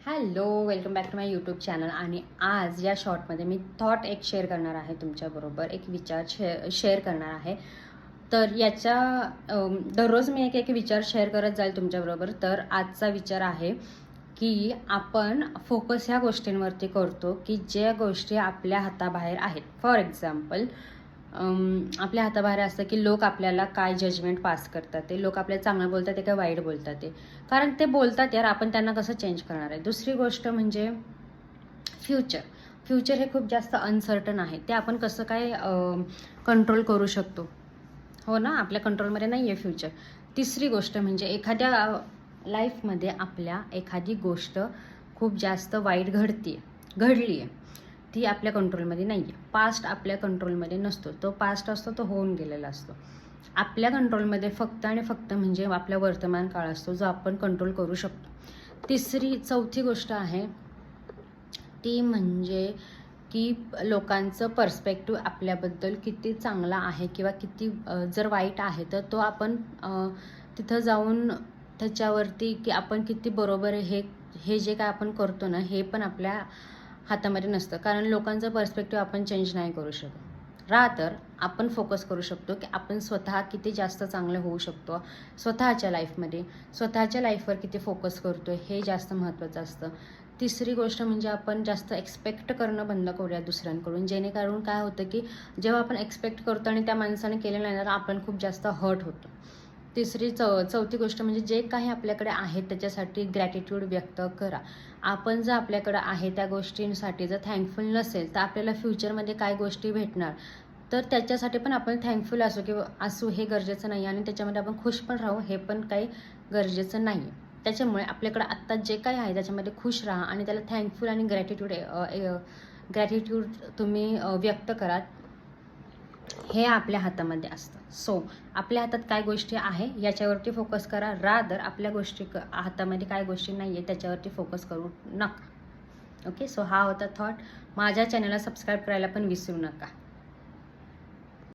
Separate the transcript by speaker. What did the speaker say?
Speaker 1: Hello, welcome back to my YouTube channel. आणि आज या शॉर्टमध्ये मी थॉट एक शेअर करणार आहे तुमच्याबरोबर, एक विचार शेअर करणार आहे. तर याच्या दररोज मी एक एक विचार शेअर करत जाईल तुमच्याबरोबर. तर आजचा विचार आहे की आपण फोकस ह्या गोष्टींवरती करतो की ज्या गोष्टी आपल्या हाताबाहेर आहेत. फॉर एक्झाम्पल, आपल्या हाताबाहेर असतं की लोक आपल्याला काय जजमेंट पास करतात, ते लोक आपल्याला चांगलं बोलतात ते काय वाईट बोलतात, ते कारण ते बोलतात यार, आपण त्यांना कसं चेंज करणार आहे. दुसरी गोष्ट म्हणजे फ्युचर हे खूप जास्त अनसर्टन आहे. ते आपण कसं काय कंट्रोल करू शकतो, हो ना, आपल्या कंट्रोलमध्ये नाही आहे फ्युचर. तिसरी गोष्ट म्हणजे एखाद्या लाईफमध्ये आपल्या एखादी गोष्ट खूप जास्त वाईट घडली आहे, ती आपल्या कंट्रोलमध्ये नाही आहे. पास्ट आपल्या कंट्रोलमध्ये नसतो, तो पास्ट असतो, तो होऊन गेलेला असतो. आपल्या कंट्रोलमध्ये फक्त आणि फक्त म्हणजे आपला वर्तमान काळ असतो, जो आपण कंट्रोल करू शकतो. चौथी गोष्ट आहे ती म्हणजे की लोकांचं पर्स्पेक्टिव्ह आपल्याबद्दल किती चांगला आहे किंवा किती जर वाईट आहे तर तो आपण तिथं जाऊन त्याच्यावरती की आपण किती बरोबर आहे हे जे काय आपण करतो ना, हे पण आपल्या हातामध्ये नसतं. कारण लोकांचं पर्स्पेक्टिव्ह आपण चेंज नाही करू शकत. तर आपण फोकस करू शकतो की आपण स्वतः किती जास्त चांगले होऊ शकतो, स्वतःच्या लाईफवर किती फोकस करतो, हे जास्त महत्त्वाचं असतं. तिसरी गोष्ट म्हणजे आपण जास्त एक्सपेक्ट करणं बंद करूया दुसऱ्यांकडून, जेणेकरून काय होतं की जेव्हा आपण एक्सपेक्ट करतो आणि त्या माणसाने केलं नाही तर आपण खूप जास्त हर्ट होतो. चौथी गोष्ट म्हणजे जे काही आपल्याकडे आहे त्याच्यासाठी ग्रॅटिट्यूड व्यक्त करा. आपण जर आपल्याकडे आहे त्या गोष्टींसाठी जर थँकफुल नसेल तर आपल्याला फ्युचरमध्ये काय गोष्टी भेटणार, तर त्याच्यासाठी पण आपण थँकफुल असू हे गरजेचं नाही. आणि त्याच्यामध्ये आपण खुश पण राहू हे पण काही गरजेचं नाही. त्याच्यामुळे आपल्याकडे आत्ता जे काही आहे त्याच्यामध्ये खुश राहा आणि त्याला थँकफुल आणि ग्रॅटिट्यूड तुम्ही व्यक्त करा. हे आपल्या हातामध्ये असतं. सो आपल्या हातात काय गोष्टी आहे याच्यावरती फोकस करा. आपल्या हातामध्ये काय गोष्टी नाही आहे त्याच्यावरती फोकस करू नका. ओके, सो हा होता थॉट. माझ्या चॅनलला सबस्क्राईब करायला पण विसरू नका.